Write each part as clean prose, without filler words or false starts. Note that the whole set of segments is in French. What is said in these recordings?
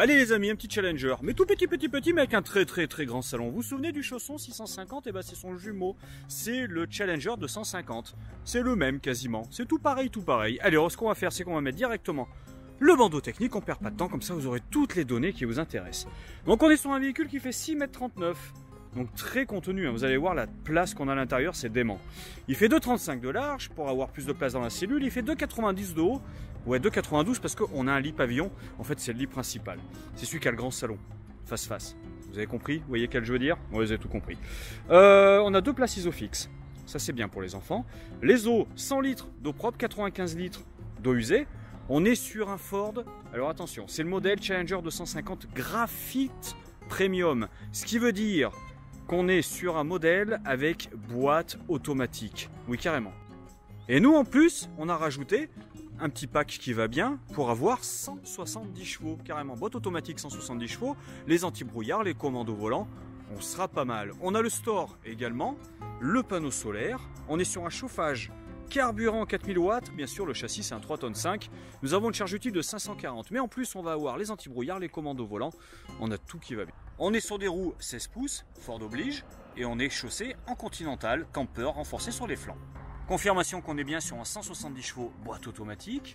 Allez les amis, un petit challenger, mais tout petit, mais avec un très grand salon. Vous vous souvenez du chausson 650? Et ben c'est son jumeau, c'est le challenger 250. C'est le même quasiment, c'est tout pareil. Allez, alors ce qu'on va faire, c'est qu'on va mettre directement le bandeau technique, on perd pas de temps, comme ça vous aurez toutes les données qui vous intéressent. Donc on est sur un véhicule qui fait 6,39 m. Donc très contenu, hein. Vous allez voir la place qu'on a à l'intérieur, c'est dément. Il fait 2,35 m de large pour avoir plus de place dans la cellule, il fait 2,90 de haut. Ouais, 2,92 parce qu'on a un lit pavillon, en fait c'est le lit principal. C'est celui qui a le grand salon, face. Vous avez compris? Vous voyez quel je veux dire? Ouais, vous avez tout compris. On a deux places isofixes, ça c'est bien pour les enfants. Les eaux, 100 litres d'eau propre, 95 litres d'eau usée. On est sur un Ford, alors attention, c'est le modèle Challenger 250 Graphite Premium. Ce qui veut dire qu'on est sur un modèle avec boîte automatique. Oui, carrément. Et nous, en plus, on a rajouté un petit pack qui va bien pour avoir 170 chevaux, carrément. Boîte automatique 170 chevaux, les anti-brouillards, les commandes au volant, on sera pas mal. On a le store également, le panneau solaire, on est sur un chauffage carburant 4000 watts, bien sûr le châssis c'est un 3,5 tonnes. Nous avons une charge utile de 540, mais en plus on va avoir les anti-brouillards, les commandes au volant, on a tout qui va bien. On est sur des roues 16 pouces, Ford oblige, et on est chaussé en continental, camper renforcé sur les flancs. Confirmation qu'on est bien sur un 170 chevaux boîte automatique.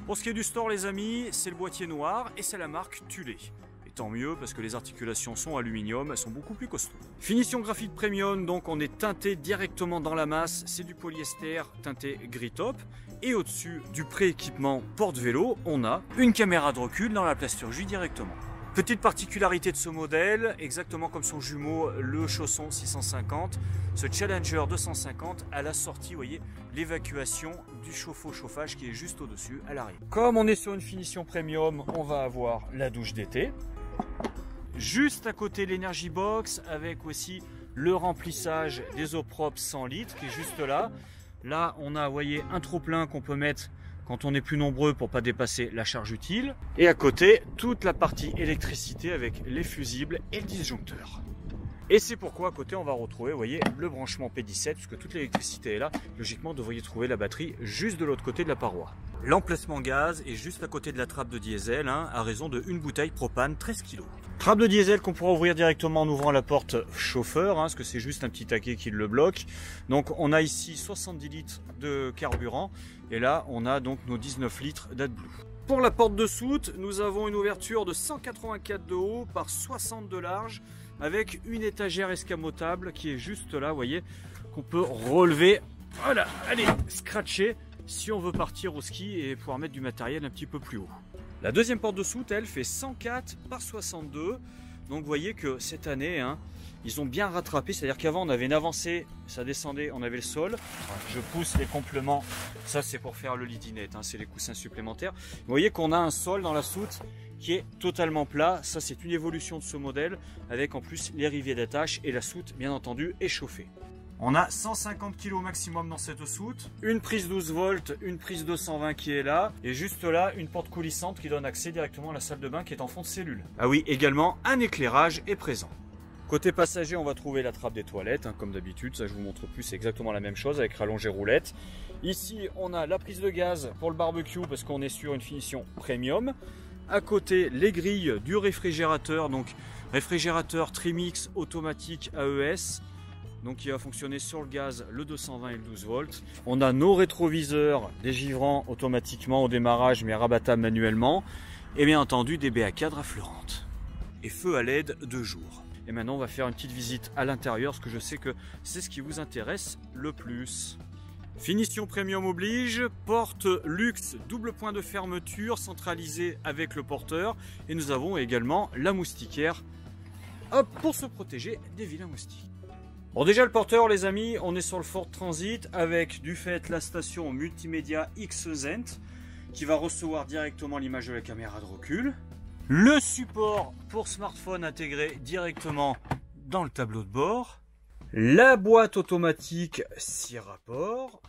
Pour ce qui est du store les amis, c'est le boîtier noir et c'est la marque Tulé. Et tant mieux parce que les articulations sont aluminium, elles sont beaucoup plus costauds. Finition graphite premium, donc on est teinté directement dans la masse, c'est du polyester teinté gris top. Et au-dessus du pré-équipement porte-vélo, on a une caméra de recul dans la plasturgie directement. Petite particularité de ce modèle, exactement comme son jumeau, le chausson 650, ce Challenger 250 à la sortie, vous voyez, l'évacuation du chauffe-eau-chauffage qui est juste au-dessus à l'arrière. Comme on est sur une finition premium, on va avoir la douche d'été. Juste à côté l'Energy Box avec aussi le remplissage des eaux propres 100 litres qui est juste là. Là, on a, vous voyez, un trop-plein qu'on peut mettre quand on est plus nombreux pour pas dépasser la charge utile. Et à côté, toute la partie électricité avec les fusibles et le disjoncteur. Et c'est pourquoi à côté on va retrouver, vous voyez, le branchement P17, puisque toute l'électricité est là. Logiquement, vous devriez trouver la batterie juste de l'autre côté de la paroi. L'emplacement gaz est juste à côté de la trappe de diesel, hein, à raison de une bouteille propane 13 kg. Trappe de diesel qu'on pourra ouvrir directement en ouvrant la porte chauffeur, hein, parce que c'est juste un petit taquet qui le bloque. Donc on a ici 70 litres de carburant, et là on a donc nos 19 litres d'AdBlue. Pour la porte de soute, nous avons une ouverture de 184 de haut par 60 de large, avec une étagère escamotable qui est juste là, vous voyez, qu'on peut relever, voilà, allez, scratcher, si on veut partir au ski et pouvoir mettre du matériel un petit peu plus haut. La deuxième porte de soute, elle, fait 104 par 62, donc vous voyez que cette année, hein, ils ont bien rattrapé, c'est-à-dire qu'avant on avait une avancée, ça descendait, on avait le sol. Je pousse les compléments, ça c'est pour faire le lidinette, hein, c'est les coussins supplémentaires. Vous voyez qu'on a un sol dans la soute qui est totalement plat, ça c'est une évolution de ce modèle, avec en plus les rivets d'attache et la soute bien entendu est chauffée. On a 150 kg maximum dans cette soute, une prise 12 volts, une prise 220 qui est là, et juste là, une porte coulissante qui donne accès directement à la salle de bain qui est en fond de cellule. Ah oui, également, un éclairage est présent. Côté passager, on va trouver la trappe des toilettes, hein, comme d'habitude, ça je vous montre plus, c'est exactement la même chose avec rallonge et roulette. Ici, on a la prise de gaz pour le barbecue parce qu'on est sur une finition premium. À côté, les grilles du réfrigérateur, donc réfrigérateur Trimix automatique AES. Donc il va fonctionner sur le gaz, le 220 et le 12 volts. On a nos rétroviseurs dégivrants automatiquement au démarrage mais rabattables manuellement. Et bien entendu des BA cadres affleurantes. Et feu à LED de jour. Et maintenant on va faire une petite visite à l'intérieur parce que je sais que c'est ce qui vous intéresse le plus. Finition premium oblige, porte luxe, double point de fermeture centralisée avec le porteur. Et nous avons également la moustiquaire, hop, pour se protéger des vilains moustiques. Bon déjà le porteur les amis, on est sur le Ford Transit avec du fait la station multimédia XZent qui va recevoir directement l'image de la caméra de recul. Le support pour smartphone intégré directement dans le tableau de bord. La boîte automatique 6 rapports.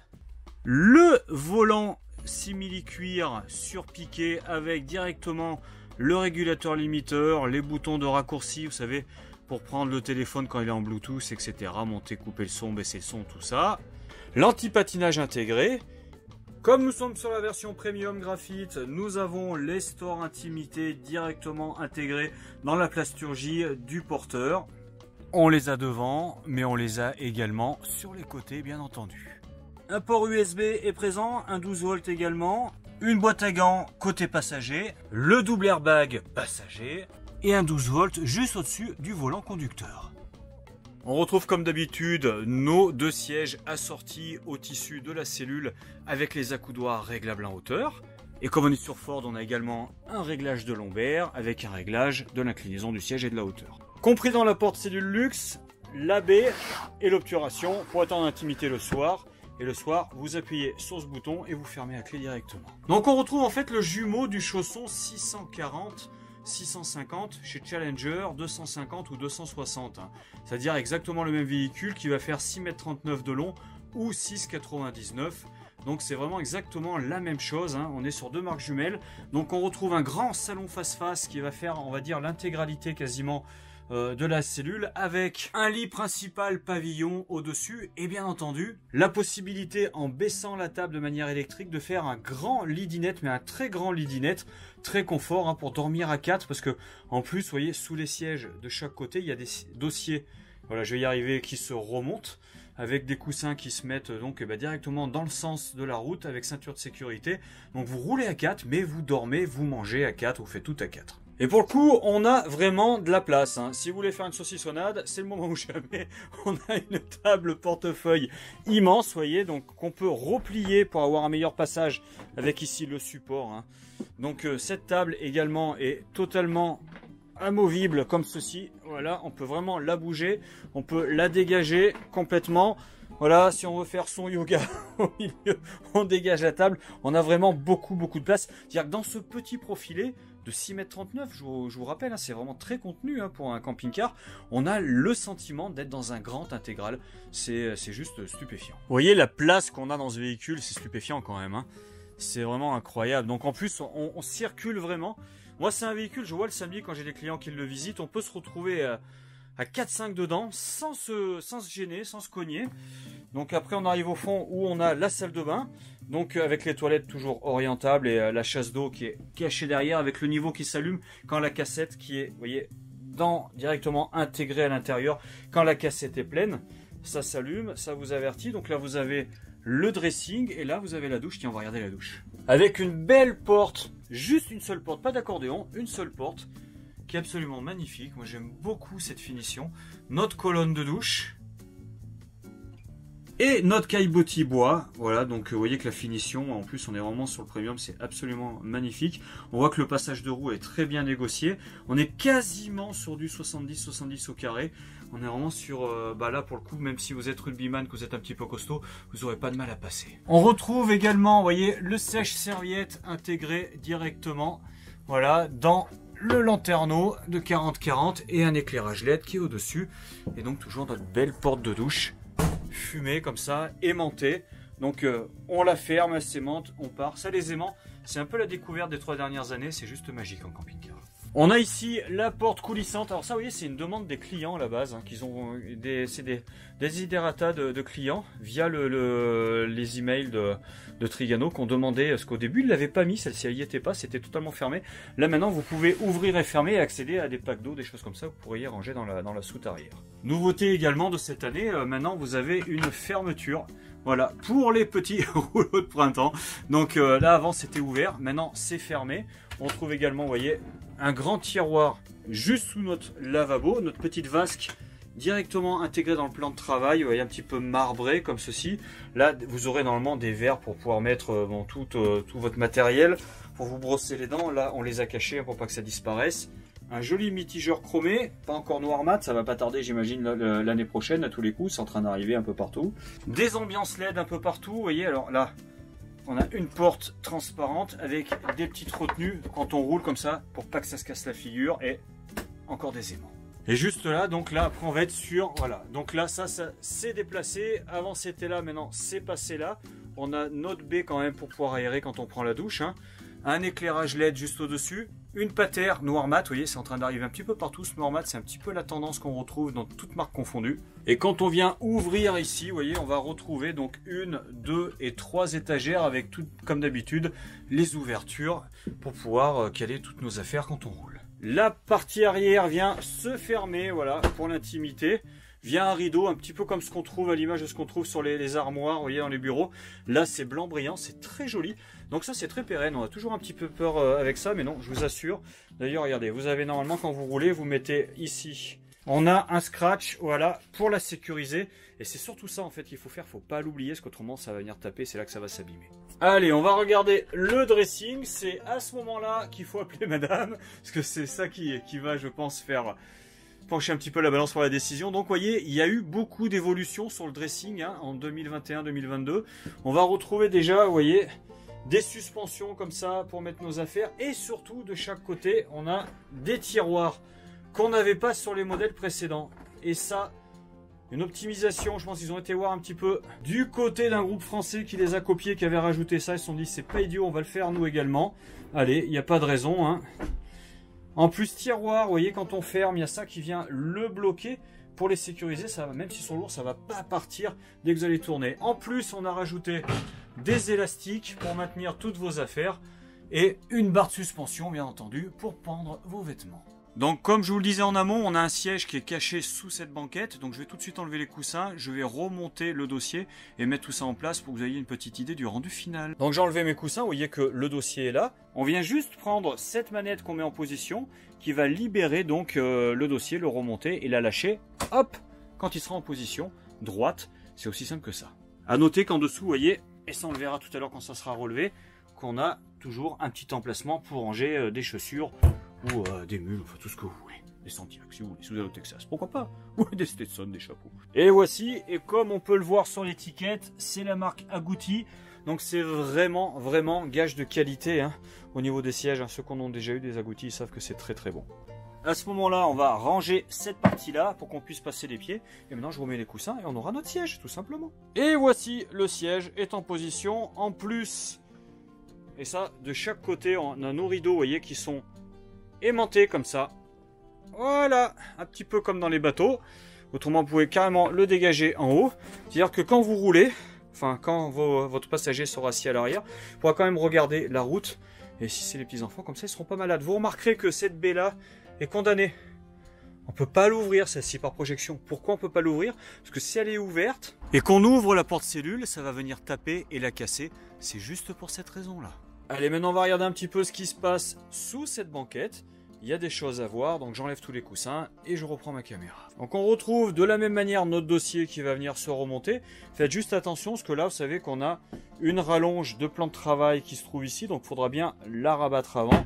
Le volant simili-cuir surpiqué avec directement le régulateur limiteur, les boutons de raccourci, vous savez, pour prendre le téléphone quand il est en Bluetooth, etc. Monter, couper le son, baisser le son, tout ça. L'anti-patinage intégré. Comme nous sommes sur la version Premium Graphite, nous avons les stores intimité directement intégrés dans la plasturgie du porteur. On les a devant, mais on les a également sur les côtés, bien entendu. Un port USB est présent, un 12 volts également, une boîte à gants côté passager, le double airbag passager et un 12 volts juste au-dessus du volant conducteur. On retrouve comme d'habitude nos deux sièges assortis au tissu de la cellule avec les accoudoirs réglables en hauteur. Et comme on est sur Ford, on a également un réglage de lombaire avec un réglage de l'inclinaison du siège et de la hauteur. Compris dans la porte cellule luxe, la baie et l'obturation pour être en intimité le soir. Et le soir, vous appuyez sur ce bouton et vous fermez à clé directement. Donc on retrouve en fait le jumeau du chausson 640 650 chez Challenger, 250 ou 260. C'est-à-dire exactement le même véhicule qui va faire 6,39 m de long ou 6,99 m. Donc c'est vraiment exactement la même chose. On est sur deux marques jumelles. Donc on retrouve un grand salon face-face qui va faire, on va dire, l'intégralité quasiment de la cellule avec un lit principal pavillon au-dessus et bien entendu la possibilité en baissant la table de manière électrique de faire un grand lit dinette, mais un très grand lit dinette, très confort pour dormir à 4 parce que en plus vous voyez sous les sièges de chaque côté il y a des dossiers, voilà je vais y arriver, qui se remontent avec des coussins qui se mettent donc directement dans le sens de la route avec ceinture de sécurité. Donc vous roulez à 4 mais vous dormez, vous mangez à 4, vous faites tout à 4. Et pour le coup, on a vraiment de la place. Si vous voulez faire une saucissonnade, c'est le moment où jamais. On a une table portefeuille immense, voyez, donc qu'on peut replier pour avoir un meilleur passage avec ici le support. Donc cette table également est totalement amovible comme ceci. Voilà, on peut vraiment la bouger, on peut la dégager complètement. Voilà, si on veut faire son yoga au milieu, on dégage la table. On a vraiment beaucoup de place. C'est-à-dire que dans ce petit profilé de 6,39 m, je vous rappelle, c'est vraiment très contenu pour un camping-car. On a le sentiment d'être dans un grand intégral. C'est juste stupéfiant. Vous voyez la place qu'on a dans ce véhicule, c'est stupéfiant quand même. C'est vraiment incroyable. Donc en plus, on circule vraiment. Moi, c'est un véhicule, je vois le samedi quand j'ai des clients qui le visitent, on peut se retrouver à 4-5 dedans sans se gêner, sans se cogner. Donc après on arrive au fond où on a la salle de bain, donc avec les toilettes toujours orientables et la chasse d'eau qui est cachée derrière avec le niveau qui s'allume quand la cassette qui est, vous voyez, directement intégrée à l'intérieur. Quand la cassette est pleine, ça s'allume, ça vous avertit. Donc là vous avez le dressing et là vous avez la douche. Tiens, on va regarder la douche. Avec une belle porte, juste une seule porte, pas d'accordéon, une seule porte qui est absolument magnifique. Moi j'aime beaucoup cette finition. Notre colonne de douche et notre caillebotis bois. Voilà, donc vous voyez que la finition, en plus on est vraiment sur le premium, c'est absolument magnifique. On voit que le passage de roue est très bien négocié. On est quasiment sur du 70-70 au carré. On est vraiment sur, là pour le coup, même si vous êtes rugbyman, que vous êtes un petit peu costaud, vous n'aurez pas de mal à passer. On retrouve également, vous voyez, le sèche-serviette intégré directement, voilà, dans le lanterneau de 40-40 et un éclairage LED qui est au-dessus. Et donc toujours notre belle porte de douche fumée comme ça, aimantée. Donc on la ferme, elle s'aimante, on part. Ça, les aimants, c'est un peu la découverte des 3 dernières années, c'est juste magique en camping-car. On a ici la porte coulissante. Alors ça, vous voyez, c'est une demande des clients à la base, qu'ils ont c'est des desiderata de clients via les emails de Trigano qui ont demandé, parce qu'au début ils l'avaient pas mis, celle-ci elle y était pas, c'était totalement fermé. Là maintenant vous pouvez ouvrir et fermer et accéder à des packs d'eau, des choses comme ça, vous pourriez ranger dans la soute arrière. Nouveauté également de cette année, maintenant vous avez une fermeture. Voilà, pour les petits rouleaux de printemps. Donc là avant c'était ouvert, maintenant c'est fermé. On trouve également, vous voyez, un grand tiroir juste sous notre lavabo, notre petite vasque directement intégrée dans le plan de travail, vous voyez, un petit peu marbré comme ceci. Là vous aurez normalement des verres pour pouvoir mettre tout votre matériel, pour vous brosser les dents. Là on les a cachés pour pas que ça disparaisse. Un joli mitigeur chromé, pas encore noir mat, ça va pas tarder j'imagine l'année prochaine à tous les coups, c'est en train d'arriver un peu partout. Des ambiances LED un peu partout, vous voyez, alors là on a une porte transparente avec des petites retenues quand on roule comme ça pour pas que ça se casse la figure, et encore des aimants. Et juste là, donc là après on va être sur, voilà, donc là ça s'est déplacé, avant c'était là, maintenant c'est passé là. On a notre baie quand même pour pouvoir aérer quand on prend la douche, un éclairage LED juste au-dessus, une patère noir mat, vous voyez, c'est en train d'arriver un petit peu partout, ce noir mat, c'est un petit peu la tendance qu'on retrouve dans toutes marques confondues. Et quand on vient ouvrir ici, vous voyez, on va retrouver donc 1, 2 et 3 étagères avec tout, comme d'habitude, les ouvertures pour pouvoir caler toutes nos affaires quand on roule. La partie arrière vient se fermer, voilà, pour l'intimité. Vient un rideau, un petit peu comme ce qu'on trouve à l'image de ce qu'on trouve sur les armoires, vous voyez, dans les bureaux. Là, c'est blanc brillant, c'est très joli. Donc ça, c'est très pérenne. On a toujours un petit peu peur avec ça, mais non, je vous assure. D'ailleurs, regardez, vous avez normalement, quand vous roulez, vous mettez ici. On a un scratch, voilà, pour la sécuriser. Et c'est surtout ça, en fait, qu'il faut faire. Faut pas l'oublier, parce qu'autrement, ça va venir taper. C'est là que ça va s'abîmer. Allez, on va regarder le dressing. C'est à ce moment-là qu'il faut appeler madame, parce que c'est ça qui va, je pense, faire pencher un petit peu la balance pour la décision. Donc, vous voyez, il y a eu beaucoup d'évolutions sur le dressing hein, en 2021-2022. On va retrouver déjà, vous voyez, des suspensions comme ça pour mettre nos affaires. Et surtout, de chaque côté, on a des tiroirs qu'on n'avait pas sur les modèles précédents. Et ça, une optimisation, je pense qu'ils ont été voir un petit peu du côté d'un groupe français qui les a copiés, qui avait rajouté ça. Ils se sont dit, c'est pas idiot, on va le faire nous également. Allez, il n'y a pas de raison, hein. En plus, tiroir, vous voyez, quand on ferme, il y a ça qui vient le bloquer. Pour les sécuriser, ça, même s'ils sont lourds, ça ne va pas partir dès que vous allez tourner. En plus, on a rajouté des élastiques pour maintenir toutes vos affaires. Et une barre de suspension, bien entendu, pour pendre vos vêtements. Donc, comme je vous le disais en amont, on a un siège qui est caché sous cette banquette. Donc, je vais tout de suite enlever les coussins. Je vais remonter le dossier et mettre tout ça en place pour que vous ayez une petite idée du rendu final. Donc, j'ai enlevé mes coussins. Vous voyez que le dossier est là. On vient juste prendre cette manette qu'on met en position qui va libérer donc le dossier, le remonter et la lâcher. Hop, quand il sera en position droite. C'est aussi simple que ça. À noter qu'en dessous, vous voyez, et ça on le verra tout à l'heure quand ça sera relevé, qu'on a toujours un petit emplacement pour ranger des chaussures ou des mules, enfin tout ce que vous voulez. Des Santiago, si vous voulez, si vous allez au Texas, pourquoi pas. Ou des Stetson, des chapeaux. Et voici, et comme on peut le voir sur l'étiquette, c'est la marque Agouti. Donc c'est vraiment, vraiment gage de qualité hein, au niveau des sièges. Hein. Ceux qui en ont déjà eu des Agouti, ils savent que c'est très très bon. À ce moment-là, on va ranger cette partie-là pour qu'on puisse passer les pieds. Et maintenant, je remets les coussins et on aura notre siège, tout simplement. Et voici, le siège est en position. En plus, et ça, de chaque côté, on a nos rideaux, vous voyez, qui sont aimantés comme ça. Voilà, un petit peu comme dans les bateaux. Autrement, vous pouvez carrément le dégager en haut. C'est-à-dire que quand vous roulez, enfin, quand votre passager sera assis à l'arrière, il pourra quand même regarder la route. Et si c'est les petits-enfants, comme ça, ils seront pas malades. Vous remarquerez que cette baie-là est condamnée. On peut pas l'ouvrir, celle-ci, par projection. Pourquoi on peut pas l'ouvrir? Parce que si elle est ouverte et qu'on ouvre la porte-cellule, ça va venir taper et la casser. C'est juste pour cette raison-là. Allez, maintenant, on va regarder un petit peu ce qui se passe sous cette banquette. Il y a des choses à voir, donc j'enlève tous les coussins et je reprends ma caméra. Donc on retrouve de la même manière notre dossier qui va venir se remonter. Faites juste attention, parce que là, vous savez qu'on a une rallonge de plan de travail qui se trouve ici, donc il faudra bien la rabattre avant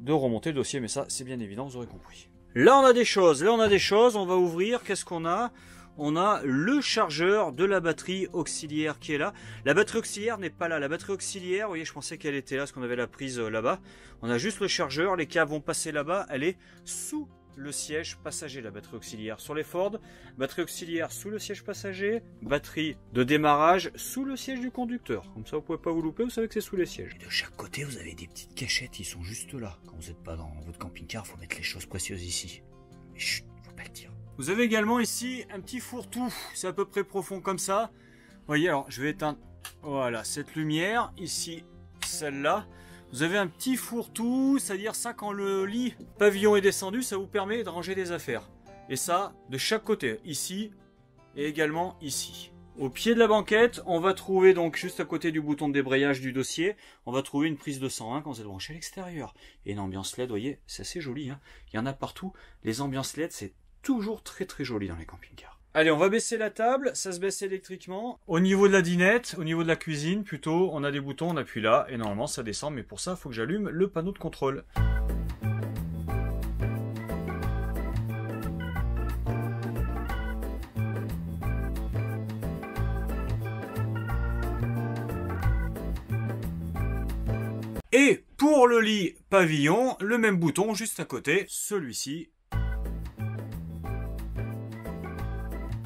de remonter le dossier, mais ça, c'est bien évident, vous aurez compris. Là, on a des choses, on va ouvrir, qu'est-ce qu'on a ? On a le chargeur de la batterie auxiliaire qui est là. La batterie auxiliaire n'est pas là. La batterie auxiliaire, vous voyez, je pensais qu'elle était là, parce qu'on avait la prise là-bas. On a juste le chargeur, les câbles vont passer là-bas. Elle est sous le siège passager, la batterie auxiliaire. Sur les Ford, batterie auxiliaire sous le siège passager, batterie de démarrage sous le siège du conducteur. Comme ça, vous pouvez pas vous louper, vous savez que c'est sous les sièges. Et de chaque côté, vous avez des petites cachettes, ils sont juste là. Quand vous n'êtes pas dans votre camping-car, il faut mettre les choses précieuses ici. Mais chut, faut pas le dire. Vous avez également ici un petit fourre-tout, c'est à peu près profond comme ça. Vous voyez, alors je vais éteindre, voilà, cette lumière, ici, celle-là. Vous avez un petit fourre-tout, c'est-à-dire ça, quand le lit pavillon est descendu, ça vous permet de ranger des affaires. Et ça, de chaque côté, ici et également ici. Au pied de la banquette, on va trouver donc juste à côté du bouton de débrayage du dossier, on va trouver une prise de 101 quand vous êtes branché à l'extérieur. Et une ambiance LED, vous voyez, c'est assez joli, hein. Il y en a partout. Les ambiances LED, c'est toujours très très joli dans les camping-cars. Allez, on va baisser la table, ça se baisse électriquement. Au niveau de la dinette, au niveau de la cuisine plutôt, on a des boutons, on appuie là, et normalement ça descend, mais pour ça, il faut que j'allume le panneau de contrôle. Et pour le lit pavillon, le même bouton juste à côté, celui-ci.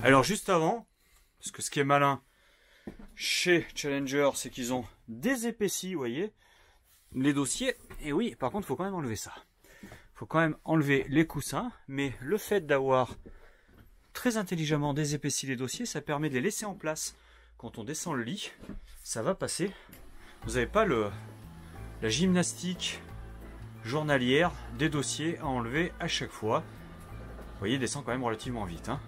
Alors juste avant, parce que ce qui est malin chez Challenger, c'est qu'ils ont des épaissis, vous voyez. les dossiers. Et oui, par contre, il faut quand même enlever ça. Il faut quand même enlever les coussins. Mais le fait d'avoir très intelligemment désépaissi les dossiers, ça permet de les laisser en place. Quand on descend le lit, ça va passer. Vous n'avez pas la gymnastique journalière des dossiers à enlever à chaque fois. Vous voyez, il descend quand même relativement vite. Hein.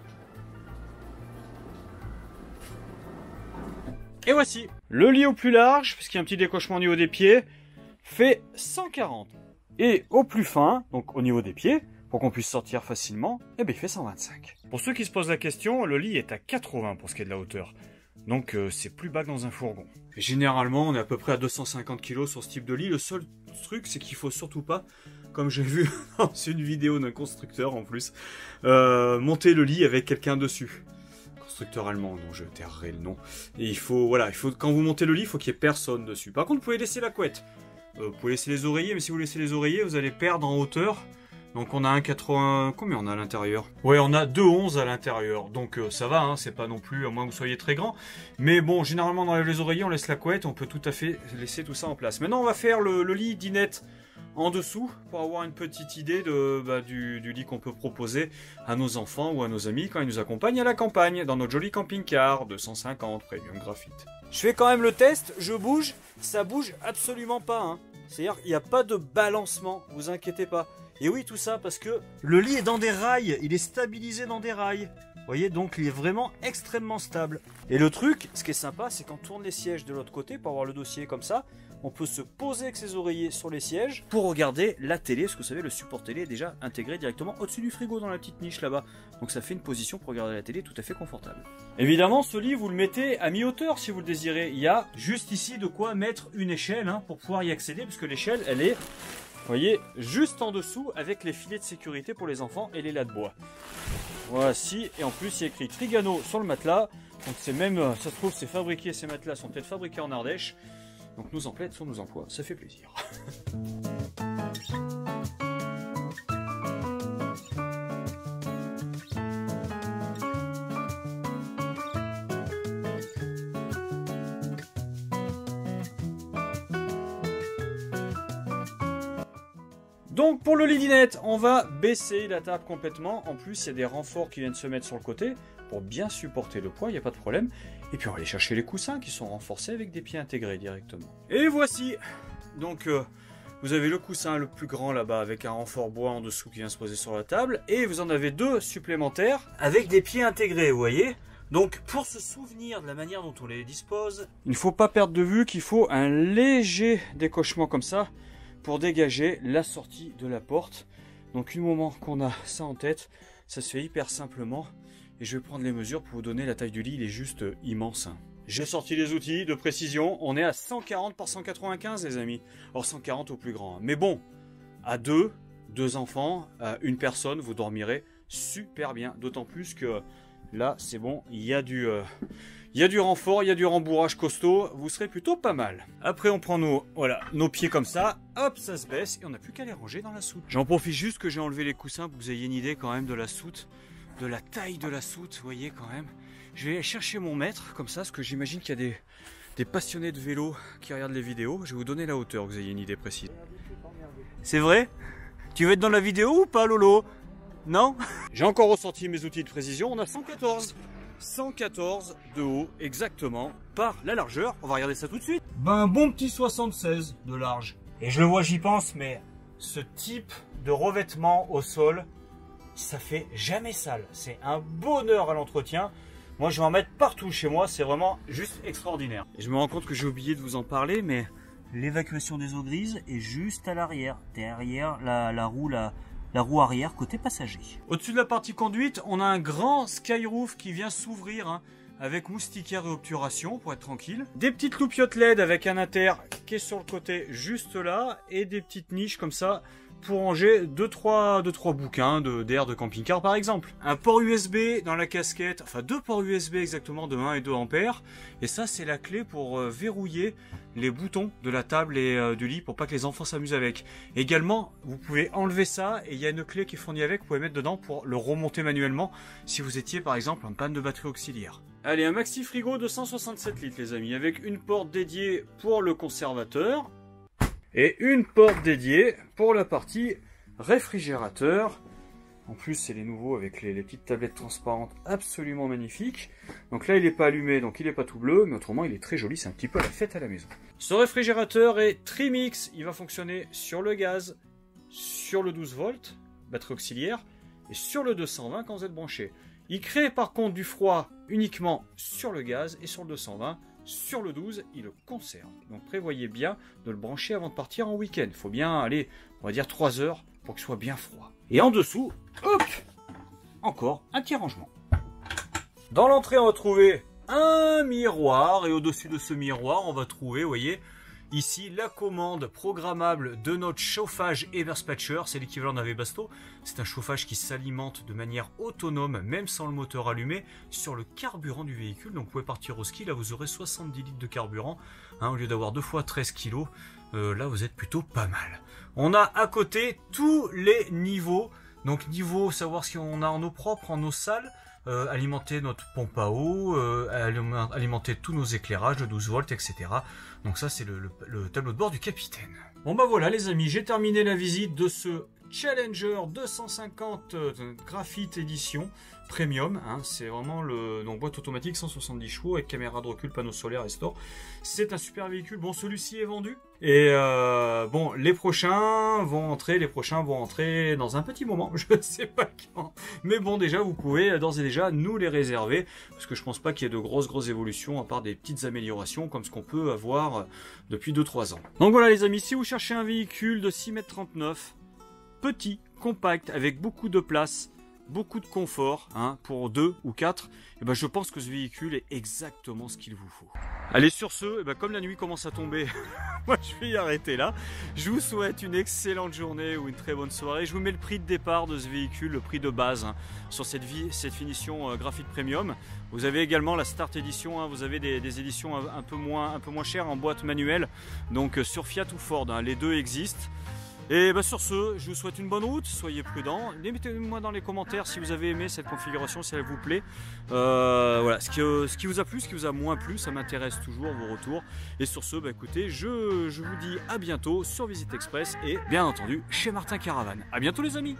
Et voici le lit au plus large, parce qu'il y a un petit décochement au niveau des pieds, fait 140. Et au plus fin, donc au niveau des pieds, pour qu'on puisse sortir facilement, eh bien, il fait 125. Pour ceux qui se posent la question, le lit est à 80 pour ce qui est de la hauteur. Donc c'est plus bas que dans un fourgon. Et généralement, on est à peu près à 250 kg sur ce type de lit. Le seul truc, c'est qu'il faut surtout pas, comme j'ai vu dans une vidéo d'un constructeur en plus, monter le lit avec quelqu'un dessus. Constructeur allemand, dont je tairai le nom. Et il faut, quand vous montez le lit, il faut qu'il y ait personne dessus. Par contre, vous pouvez laisser la couette. Vous pouvez laisser les oreillers, mais si vous laissez les oreillers, vous allez perdre en hauteur. Donc on a 1,80... Combien on a à l'intérieur? Ouais, on a 2,11 à l'intérieur. Donc ça va, hein, c'est pas non plus, à moins que vous soyez très grand. Mais bon, généralement on enlève les oreillers, on laisse la couette, on peut tout à fait laisser tout ça en place. Maintenant on va faire le lit dinette en dessous pour avoir une petite idée du lit qu'on peut proposer à nos enfants ou à nos amis quand ils nous accompagnent à la campagne, dans notre joli camping-car de 150 Premium Graphite. Je fais quand même le test, je bouge, ça bouge absolument pas. Hein. C'est-à-dire qu'il n'y a pas de balancement, vous inquiétez pas. Et oui, tout ça parce que le lit est dans des rails, il est stabilisé dans des rails. Vous voyez, donc il est vraiment extrêmement stable. Et le truc, ce qui est sympa, c'est qu'on tourne les sièges de l'autre côté pour avoir le dossier comme ça. On peut se poser avec ses oreillers sur les sièges pour regarder la télé. Parce que vous savez, le support télé est déjà intégré directement au-dessus du frigo dans la petite niche là-bas. Donc ça fait une position pour regarder la télé tout à fait confortable. Évidemment, ce lit, vous le mettez à mi-hauteur si vous le désirez. Il y a juste ici de quoi mettre une échelle hein, pour pouvoir y accéder. Parce que l'échelle, elle est... Vous voyez, juste en dessous avec les filets de sécurité pour les enfants et les lattes de bois. Voici, et en plus il y a écrit Trigano sur le matelas. Donc c'est même, ça se trouve, c'est fabriqué, ces matelas sont peut-être fabriqués en Ardèche. Donc nos emplettes sont nos emplois, ça fait plaisir. Donc pour le lit dinette, on va baisser la table complètement. En plus, il y a des renforts qui viennent se mettre sur le côté pour bien supporter le poids, il n'y a pas de problème. Et puis on va aller chercher les coussins qui sont renforcés avec des pieds intégrés directement. Et voici. Donc vous avez le coussin le plus grand là-bas avec un renfort bois en dessous qui vient se poser sur la table. Et vous en avez deux supplémentaires avec des pieds intégrés, vous voyez. Donc pour se souvenir de la manière dont on les dispose, il ne faut pas perdre de vue qu'il faut un léger décochement comme ça pour dégager la sortie de la porte. Donc du moment qu'on a ça en tête, ça se fait hyper simplement. Et je vais prendre les mesures pour vous donner la taille du lit, il est juste immense. J'ai sorti les outils de précision, on est à 140 par 195 les amis. Or 140 au plus grand. Mais bon, à deux enfants, à une personne, vous dormirez super bien. D'autant plus que là c'est bon, il y a du renfort, il y a du rembourrage costaud, vous serez plutôt pas mal. Après on prend nos pieds comme ça, hop ça se baisse et on n'a plus qu'à les ranger dans la soute. J'en profite juste que j'ai enlevé les coussins pour que vous ayez une idée quand même de la soute, de la taille de la soute, vous voyez quand même. Je vais aller chercher mon mètre comme ça, parce que j'imagine qu'il y a des passionnés de vélo qui regardent les vidéos. Je vais vous donner la hauteur, que vous ayez une idée précise. C'est vrai? Tu veux être dans la vidéo ou pas Lolo? Non? J'ai encore ressenti mes outils de précision, on a 114. 114 de haut exactement par la largeur. On va regarder ça tout de suite. Ben un bon petit 76 de large. Et je le vois, j'y pense, mais ce type de revêtement au sol, ça fait jamais sale. C'est un bonheur à l'entretien. Moi je vais en mettre partout chez moi, c'est vraiment juste extraordinaire. Et je me rends compte que j'ai oublié de vous en parler, mais l'évacuation des eaux grises est juste à l'arrière, derrière la roue arrière côté passager. Au-dessus de la partie conduite, on a un grand skyroof qui vient s'ouvrir hein, avec moustiquaire et obturation pour être tranquille. Des petites loupiottes LED avec un inter qui est sur le côté juste là et des petites niches comme ça pour ranger 2-3 bouquins d'air de camping-car par exemple. Un port USB dans la casquette, enfin 2 ports USB exactement de 1 et 2 ampères. Et ça c'est la clé pour verrouiller les boutons de la table et du lit pour pas que les enfants s'amusent avec. Également vous pouvez enlever ça et il y a une clé qui est fournie avec, vous pouvez mettre dedans pour le remonter manuellement si vous étiez par exemple en panne de batterie auxiliaire. Allez, un maxi frigo de 167 litres les amis avec une porte dédiée pour le conservateur. Et une porte dédiée pour la partie réfrigérateur. En plus, c'est les nouveaux avec les petites tablettes transparentes absolument magnifiques. Donc là, il n'est pas allumé, donc il n'est pas tout bleu, mais autrement, il est très joli. C'est un petit peu la fête à la maison. Ce réfrigérateur est Trimix. Il va fonctionner sur le gaz, sur le 12 volts, batterie auxiliaire, et sur le 220 quand vous êtes branché. Il crée par contre du froid uniquement sur le gaz et sur le 220. Sur le 12, il le conserve. Donc prévoyez bien de le brancher avant de partir en week-end. Il faut bien aller, on va dire 3 heures pour qu'il soit bien froid. Et en dessous, hop, encore un petit rangement. Dans l'entrée, on va trouver un miroir. Et au-dessus de ce miroir, on va trouver, vous voyez, ici la commande programmable de notre chauffage Everspatcher. C'est l'équivalent d'un Webasto. C'est un chauffage qui s'alimente de manière autonome, même sans le moteur allumé, sur le carburant du véhicule. Donc vous pouvez partir au ski, là vous aurez 70 litres de carburant, hein, au lieu d'avoir 2 fois 13 kg. Là vous êtes plutôt pas mal. On a à côté tous les niveaux. Donc niveau, savoir si on a en eau propre, en eau sale, alimenter notre pompe à eau, alimenter tous nos éclairages de 12 volts, etc. Donc ça c'est le tableau de bord du capitaine. Bon bah voilà les amis, j'ai terminé la visite de ce Challenger 250 Graphite Edition Premium, hein, c'est vraiment le donc boîte automatique 170 chevaux avec caméra de recul, panneau solaire et store. C'est un super véhicule. Bon, celui-ci est vendu et bon, les prochains vont entrer dans un petit moment, je ne sais pas quand. Mais bon, déjà vous pouvez d'ores et déjà nous les réserver parce que je pense pas qu'il y ait de grosses évolutions à part des petites améliorations comme ce qu'on peut avoir depuis 2-3 ans. Donc voilà les amis, si vous cherchez un véhicule de 6,39 m, petit, compact, avec beaucoup de place, beaucoup de confort, hein, pour 2 ou 4, et ben je pense que ce véhicule est exactement ce qu'il vous faut. Allez, sur ce, et ben comme la nuit commence à tomber, moi je vais y arrêter là. Je vous souhaite une excellente journée ou une très bonne soirée. Je vous mets le prix de départ de ce véhicule, le prix de base, hein, sur cette finition Graphite Premium. Vous avez également la Start Edition, hein, vous avez des éditions un peu moins chères en boîte manuelle, donc sur Fiat ou Ford, hein, les deux existent. Et bah sur ce, je vous souhaite une bonne route, soyez prudents. Mettez-moi dans les commentaires si vous avez aimé cette configuration, si elle vous plaît. Voilà, ce qui vous a plu, ce qui vous a moins plu, ça m'intéresse toujours vos retours. Et sur ce, bah écoutez, je vous dis à bientôt sur Visite Express et bien entendu chez Martin Caravane. À bientôt les amis.